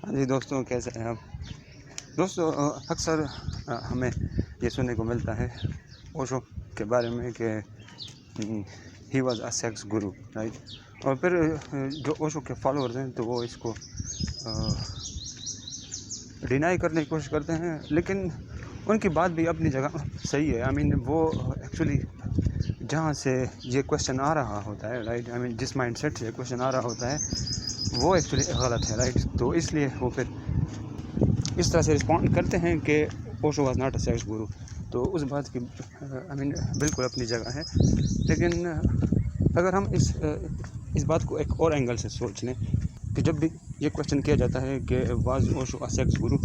ہاں جی دوستوں، کیسے ہیں آپ؟ دوستوں، اکثر ہمیں یہ سننے کو ملتا ہے اوشو کے بارے میں کہ he was a sex guru, right? اور پھر جو اوشو کے فالوورز ہیں تو وہ اس کو ڈینائی کرنے کی کوشش کرتے ہیں، لیکن ان کی بات بھی اپنی جگہ صحیح ہے۔ وہ ایکچولی جہاں سے یہ کویشچن آ رہا ہوتا ہے، رائٹ، جس مائنڈ سیٹ سے یہ کویشچن آ رہا ہوتا ہے وہ ایکچولی غلط ہے، رائٹ؟ تو اس لیے وہ پھر اس طرح سے رسپونڈ کرتے ہیں کہ Osho was not a sex guru. تو اس بات کی بالکل اپنی جگہ ہے، لیکن اگر ہم اس بات کو ایک اور اینگل سے سوچ لیں کہ جب بھی یہ کویشچن کیا جاتا ہے کہ was Osho a sex guru,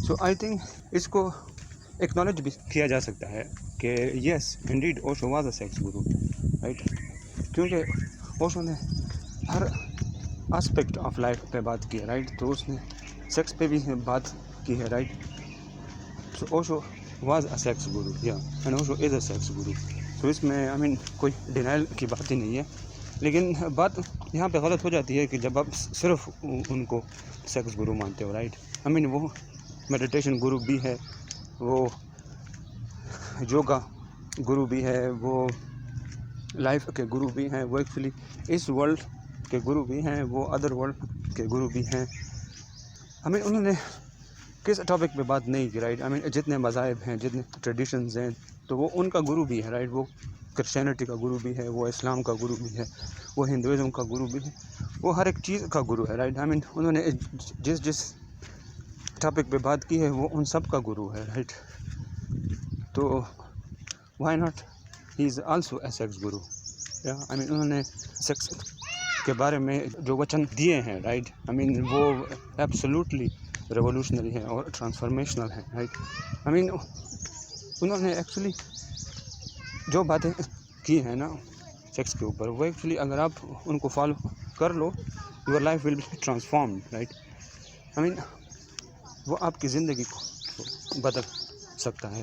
so I think اس کو ایکنالج بھی کیا جا سکتا ہے کہ yes indeed Osho was a sex guru, right? کیونکہ اوشو نے ہر آسپیکٹ آف لائف پہ بات کی ہے، رائٹ؟ تو اس نے سیکس پہ بھی بات کی ہے، right? So Osho was a sex guru, یا and Osho is a sex guru. تو اس میں کوئی ڈینائل کی بات ہی نہیں ہے، لیکن بات یہاں پہ غلط ہو جاتی ہے کہ جب آپ صرف ان کو سیکس گرو مانتے ہو، رائٹ؟ وہ میڈیٹیشن گرو بھی ہے، وہ یوگا گرو بھی ہے، وہ لائف کے گرو بھی ہیں، وہ ایکچولی اس ورلڈ کے گرو بھی ہیں، وہ ادر ورلڈ کے گرو بھی ہیں۔ انہوں نے کس ٹاپک پہ بات نہیں کی، رائٹ؟ جتنے مذاہب ہیں، جتنے ٹریڈیشنز ہیں، تو وہ ان کا گرو بھی ہے، رائٹ؟ وہ کرسچینٹی کا گرو بھی ہے، وہ اسلام کا گرو بھی ہے، وہ ہندوازم کا گرو بھی ہے، وہ ہر ایک چیز کا گرو ہے، رائٹ؟ انہوں نے جس ٹاپک پہ بات کی ہے وہ ان سب کا گرو ہے، رائٹ؟ تو why not he is also a sex guru? انہوں نے سیکس کے بارے میں جو وچن دیے ہیں، رائٹ؟ وہ ایبسولوٹلی ریولیوشنری ہیں اور ٹرانسفارمیشنل ہیں، رائٹ؟ انہوں نے ایکچولی جو باتیں کی ہیں نا سیکس کے اوپر، وہ ایکچولی اگر آپ ان کو فالو کر لو، your life will be transformed, right? وہ آپ کی زندگی کو بدل سکتا ہے۔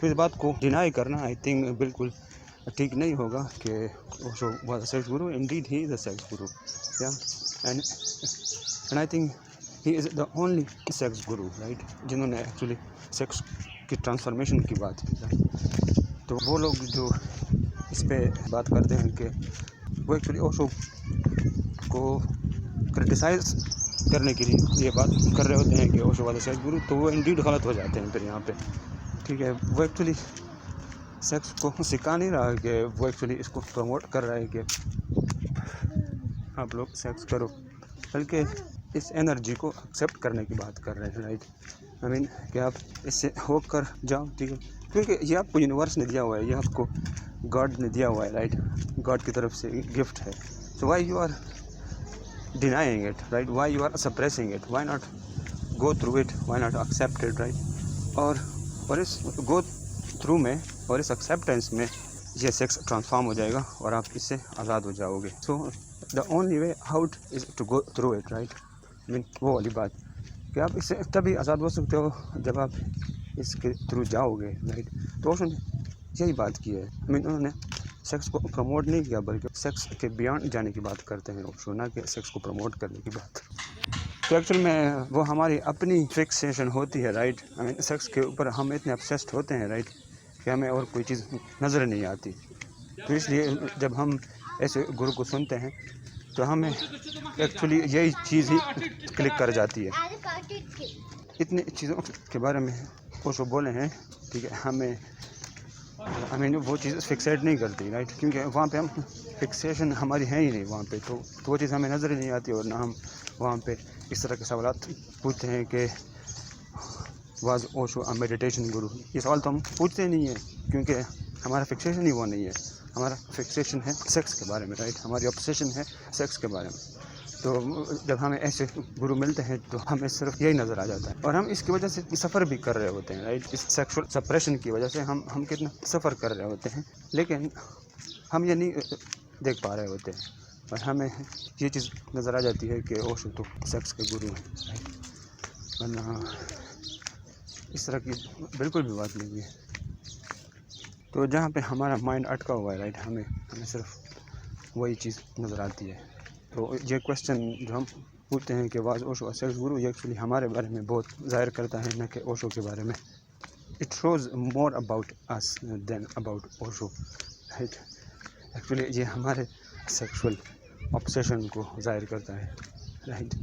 تو اس بات کو ڈینائی کرنا آئی تھنک بالکل ٹھیک نہیں ہوگا کہ Osho was a sex guru, indeed he is a sex guru, یا and I think he is the only sex guru, right? جنہوں نے ایکچولی سیکس کی ٹرانسفارمیشن کی بات کی۔ تو وہ لوگ جو اس پہ بات کرتے ہیں کہ وہ ایکچولی اوشو کو کرٹیسائز کرنے کے لیے یہ بات کر رہے ہوتے ہیں کہ Osho was a sex guru, تو وہ انڈیڈ غلط ہو جاتے ہیں پھر یہاں پہ، ٹھیک ہے؟ وہ ایکچولی سیکس کو سکھا نہیں رہا کہ وہ ایکچولی اس کو پروموٹ کر رہا ہے کہ آپ لوگ سیکس کرو، بلکہ اس انرجی کو ایکسیپٹ کرنے کی بات کر رہے ہیں، رائٹ؟ کہ آپ اس سے ہو کر جاؤ، ٹھیک ہے؟ کیونکہ یہ آپ کو یونیورس نے دیا ہوا ہے، یہ آپ کو گاڈ نے دیا ہوا ہے، رائٹ؟ گاڈ کی طرف سے گفٹ ہے۔ So why you are denying it, right? Why you are suppressing it? Why not go through it? Why not accept it, right? اور اس گو تھرو میں اور اس ایکسیپٹینس میں یہ سیکس ٹرانسفارم ہو جائے گا اور آپ اس سے آزاد ہو جاؤ گے۔ So the only way out is to go through it, right? وہ والی بات کہ آپ اس سے تبھی آزاد ہو سکتے ہو جب آپ اس کے تھرو جاؤ گے، رائٹ؟ تو اوشو نے یہی بات کی ہے۔ انہوں نے سیکس کو پروموٹ نہیں کیا، بلکہ سیکس کے بیانڈ جانے کی بات کرتے ہیں اوشو، نہ کہ سیکس کو پروموٹ کرنے کی بات۔ تو ایکچوئل میں وہ ہماری اپنی فکسیشن ہوتی ہے، رائٹ؟ سیکس کے اوپر ہم اتنے obsessed ہوتے ہیں، رائٹ، کہ ہمیں اور کوئی چیز نظر نہیں آتی۔ تو اس لیے جب ہم ایسے گرو کو سنتے ہیں تو ہمیں ایکچولی یہی چیز ہی کلک کر جاتی ہے۔ اتنی چیزوں کے بارے میں اوشو بولے ہیں، ٹھیک ہے؟ ہمیں وہ چیز فکسیٹ نہیں کرتی، رائٹ؟ کیونکہ وہاں پہ ہم فکسیشن ہماری ہے ہی نہیں وہاں پہ، تو وہ چیز ہمیں نظر ہی نہیں آتی، اور نہ ہم وہاں پہ اس طرح کے سوالات پوچھتے ہیں کہ واز اوشو اے میڈیٹیشن گرو؟ یہ سوال تو ہم پوچھتے نہیں ہیں، کیونکہ ہمارا فکسیشن ہی وہ نہیں ہے۔ ہمارا فکسیشن ہے سیکس کے بارے میں، رائٹ؟ ہماری آبسیشن ہے سیکس کے بارے میں۔ تو جب ہمیں ایسے گرو ملتے ہیں تو ہمیں صرف یہی نظر آ جاتا ہے، اور ہم اس کی وجہ سے سفر بھی کر رہے ہوتے ہیں، رائٹ؟ اس سیکشول سپریشن کی وجہ سے ہم کتنا سفر کر رہے ہوتے ہیں، لیکن ہم یہ نہیں دیکھ پا رہے ہوتے ہیں، اور ہمیں یہ چیز نظر آ جاتی ہے کہ اوشو تو سیکس کے گرو ہیں، رائٹ؟ ورنہ اس طرح کی بالکل بھی بات نہیں ہے۔ تو جہاں پہ ہمارا مائنڈ اٹکا ہوا ہے، رائٹ، ہمیں صرف وہی چیز نظر آتی ہے۔ تو یہ کویشچن جو ہم بولتے ہیں کہ واز اوشو سیکس گرو، یہ ایکچولی ہمارے بارے میں بہت ظاہر کرتا ہے، نہ کہ اوشو کے بارے میں. It shows more about us than about Osho, right. Actually یہ ہمارے سیکشول آبسیشن کو ظاہر کرتا ہے، رائٹ.